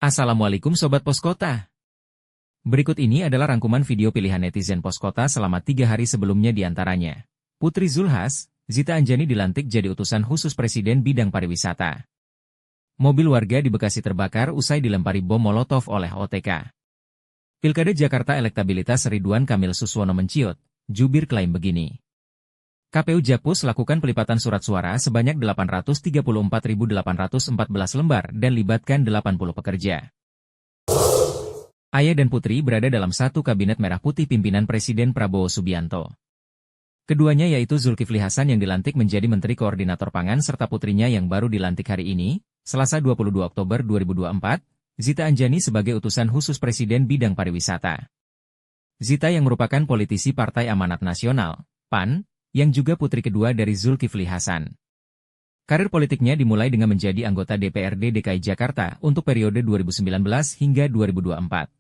Assalamualaikum Sobat Poskota. Berikut ini adalah rangkuman video pilihan netizen Poskota selama 3 hari sebelumnya diantaranya. Putri Zulhas, Zita Anjani dilantik jadi utusan khusus Presiden bidang pariwisata. Mobil warga di Bekasi terbakar usai dilempari bom molotov oleh OTK. Pilkada Jakarta elektabilitas Ridwan Kamil Suswono menciut, jubir klaim begini. KPU Jakpus lakukan pelipatan surat suara sebanyak 834.814 lembar dan libatkan 80 pekerja. Ayah dan putri berada dalam satu kabinet merah putih pimpinan Presiden Prabowo Subianto. Keduanya yaitu Zulkifli Hasan yang dilantik menjadi Menteri Koordinator Pangan serta putrinya yang baru dilantik hari ini, Selasa 22 Oktober 2024, Zita Anjani sebagai utusan khusus Presiden bidang pariwisata. Zita yang merupakan politisi Partai Amanat Nasional, PAN, yang juga putri kedua dari Zulkifli Hasan. Karir politiknya dimulai dengan menjadi anggota DPRD DKI Jakarta untuk periode 2019 hingga 2024.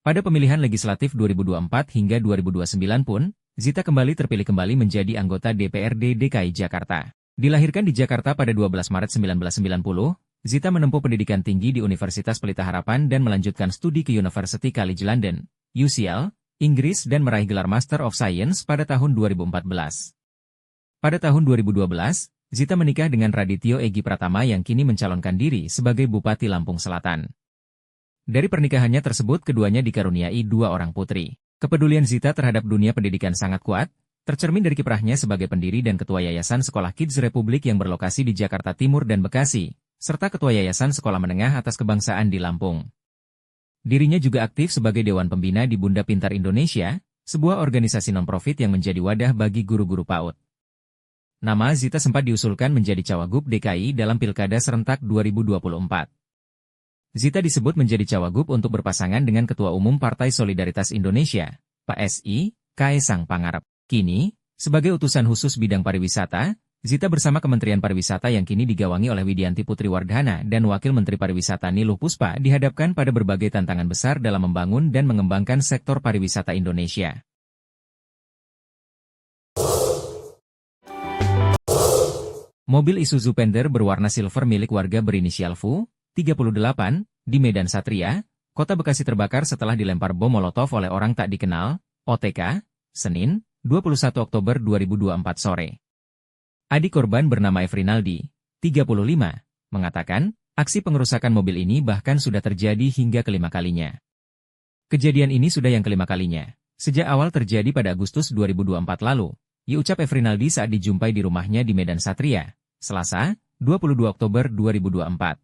Pada pemilihan legislatif 2024 hingga 2029 pun, Zita kembali terpilih menjadi anggota DPRD DKI Jakarta. Dilahirkan di Jakarta pada 12 Maret 1990, Zita menempuh pendidikan tinggi di Universitas Pelita Harapan dan melanjutkan studi ke University College London, UCL, Inggris dan meraih gelar Master of Science pada tahun 2014. Pada tahun 2012, Zita menikah dengan Radityo Egi Pratama yang kini mencalonkan diri sebagai Bupati Lampung Selatan. Dari pernikahannya tersebut keduanya dikaruniai 2 orang putri. Kepedulian Zita terhadap dunia pendidikan sangat kuat, tercermin dari kiprahnya sebagai pendiri dan ketua Yayasan Sekolah Kids Republik yang berlokasi di Jakarta Timur dan Bekasi, serta ketua Yayasan Sekolah Menengah Atas Kebangsaan di Lampung. Dirinya juga aktif sebagai Dewan Pembina di Bunda Pintar Indonesia, sebuah organisasi non-profit yang menjadi wadah bagi guru-guru PAUD. Nama Zita sempat diusulkan menjadi Cawagup DKI dalam Pilkada Serentak 2024. Zita disebut menjadi Cawagup untuk berpasangan dengan Ketua Umum Partai Solidaritas Indonesia, PSI, Kaesang Pangarep. Kini, sebagai utusan khusus bidang pariwisata, Zita bersama Kementerian Pariwisata yang kini digawangi oleh Widianti Putri Wardhana dan Wakil Menteri Pariwisata Niluh Puspa dihadapkan pada berbagai tantangan besar dalam membangun dan mengembangkan sektor pariwisata Indonesia. Mobil Isuzu Panther berwarna silver milik warga berinisial VU, 38, di Medan Satria, Kota Bekasi terbakar setelah dilempar bom molotov oleh orang tak dikenal, OTK, Senin, 21 Oktober 2024 sore. Adik korban bernama Efrinaldi, 35, mengatakan, aksi pengerusakan mobil ini bahkan sudah terjadi hingga kelima kalinya. Kejadian ini sudah yang kelima kalinya. Sejak awal terjadi pada Agustus 2024 lalu, ucap Efrinaldi saat dijumpai di rumahnya di Medan Satria, Selasa, 22 Oktober 2024.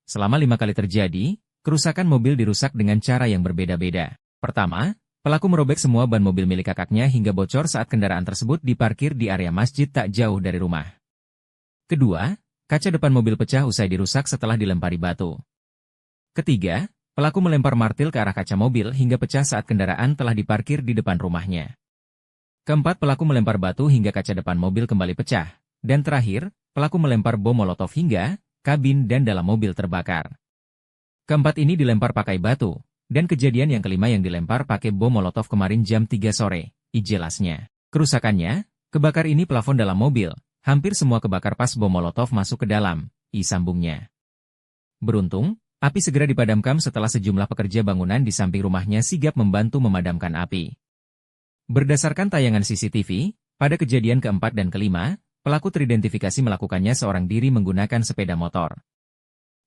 Selama 5 kali terjadi, kerusakan mobil dirusak dengan cara yang berbeda-beda. Pertama, pelaku merobek semua ban mobil milik kakaknya hingga bocor saat kendaraan tersebut diparkir di area masjid tak jauh dari rumah. Kedua, kaca depan mobil pecah usai dirusak setelah dilempari batu. Ketiga, pelaku melempar martil ke arah kaca mobil hingga pecah saat kendaraan telah diparkir di depan rumahnya. Keempat, pelaku melempar batu hingga kaca depan mobil kembali pecah. Dan terakhir, pelaku melempar bom molotov hingga kabin dan dalam mobil terbakar. Keempat ini dilempar pakai batu. Dan kejadian yang kelima yang dilempar pakai bom molotov kemarin jam 3 sore, jelasnya. Kerusakannya, kebakar ini plafon dalam mobil, hampir semua kebakar pas bom molotov masuk ke dalam, sambungnya. Beruntung, api segera dipadamkan setelah sejumlah pekerja bangunan di samping rumahnya sigap membantu memadamkan api. Berdasarkan tayangan CCTV, pada kejadian keempat dan kelima, pelaku teridentifikasi melakukannya seorang diri menggunakan sepeda motor.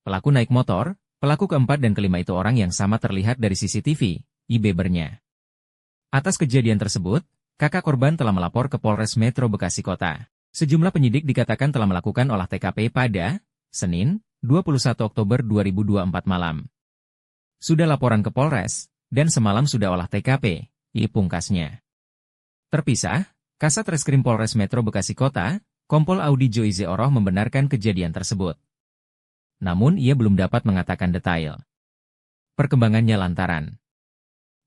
Pelaku naik motor. Pelaku keempat dan kelima itu orang yang sama terlihat dari CCTV, bebernya. Atas kejadian tersebut, kakak korban telah melapor ke Polres Metro Bekasi Kota. Sejumlah penyidik dikatakan telah melakukan olah TKP pada Senin, 21 Oktober 2024 malam. Sudah laporan ke Polres, dan semalam sudah olah TKP, pungkasnya. Terpisah, Kasat Reskrim Polres Metro Bekasi Kota, Kompol Audi Joize Oroh membenarkan kejadian tersebut. Namun ia belum dapat mengatakan detail perkembangannya lantaran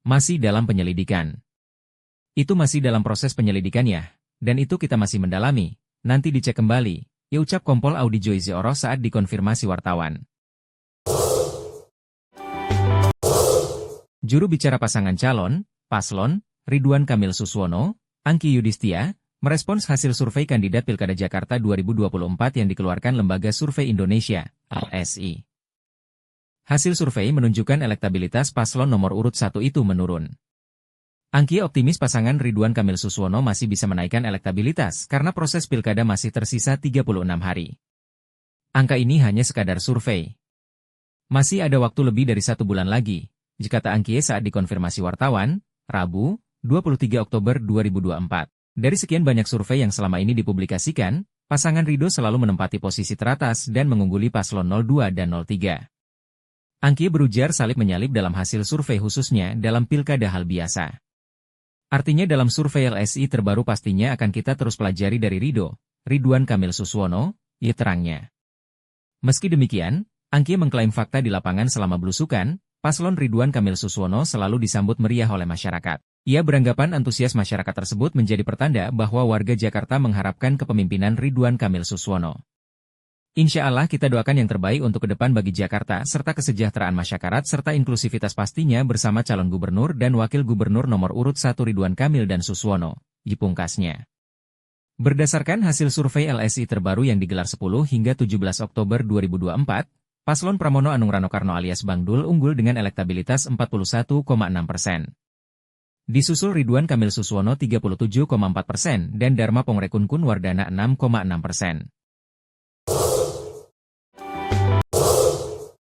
masih dalam penyelidikan. Itu masih dalam proses penyelidikan ya, dan itu kita masih mendalami, nanti dicek kembali, ucap Kompol Audi Joize Oroh saat dikonfirmasi wartawan. Juru bicara pasangan calon, Paslon, Ridwan Kamil Suswono, Angki Yudhistia, merespons hasil survei kandidat Pilkada Jakarta 2024 yang dikeluarkan Lembaga Survei Indonesia, LSI. Hasil survei menunjukkan elektabilitas paslon nomor urut 1 itu menurun. Angkia optimis pasangan Ridwan Kamil Suswono masih bisa menaikkan elektabilitas karena proses pilkada masih tersisa 36 hari. Angka ini hanya sekadar survei. Masih ada waktu lebih dari 1 bulan lagi, kata Angkia saat dikonfirmasi wartawan, Rabu, 23 Oktober 2024. Dari sekian banyak survei yang selama ini dipublikasikan, pasangan Ridho selalu menempati posisi teratas dan mengungguli paslon 02 dan 03. Angkia berujar salib-menyalip dalam hasil survei khususnya dalam pilkada hal biasa. Artinya dalam survei LSI terbaru pastinya akan kita terus pelajari dari Ridwan Kamil Suswono, ya terangnya. Meski demikian, Angkia mengklaim fakta di lapangan selama belusukan, paslon Ridwan Kamil Suswono selalu disambut meriah oleh masyarakat. Ia beranggapan antusias masyarakat tersebut menjadi pertanda bahwa warga Jakarta mengharapkan kepemimpinan Ridwan Kamil Suswono. Insya Allah kita doakan yang terbaik untuk ke depan bagi Jakarta serta kesejahteraan masyarakat serta inklusivitas pastinya bersama calon gubernur dan wakil gubernur nomor urut 1 Ridwan Kamil dan Suswono, dipungkasnya. Berdasarkan hasil survei LSI terbaru yang digelar 10 hingga 17 Oktober 2024, paslon Pramono Anung Rano Karno alias Bang Dul unggul dengan elektabilitas 41,6%. Disusul Ridwan Kamil Suswono 37,4% dan Dharma Pongrekun Wardana 6,6%.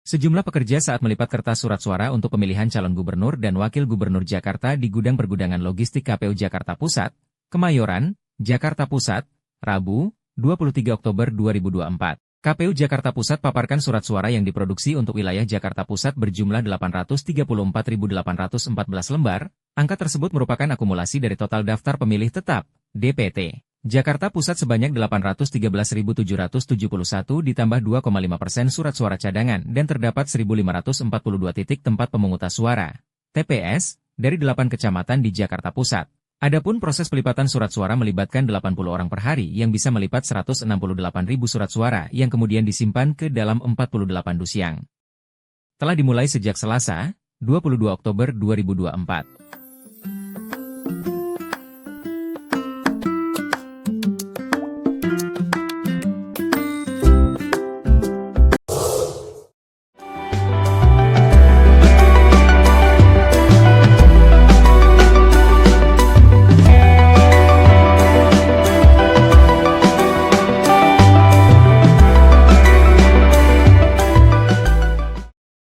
Sejumlah pekerja saat melipat kertas surat suara untuk pemilihan calon gubernur dan wakil gubernur Jakarta di gudang pergudangan logistik KPU Jakarta Pusat, Kemayoran, Jakarta Pusat, Rabu, 23 Oktober 2024. KPU Jakarta Pusat paparkan surat suara yang diproduksi untuk wilayah Jakarta Pusat berjumlah 834.814 lembar. Angka tersebut merupakan akumulasi dari total daftar pemilih tetap, DPT. Jakarta Pusat sebanyak 813.771 ditambah 2,5% surat suara cadangan dan terdapat 1.542 titik tempat pemungutan suara, TPS, dari 8 kecamatan di Jakarta Pusat. Adapun proses pelipatan surat suara melibatkan 80 orang per hari yang bisa melipat 168.000 surat suara yang kemudian disimpan ke dalam 48 dus yang telah dimulai sejak Selasa, 22 Oktober 2024.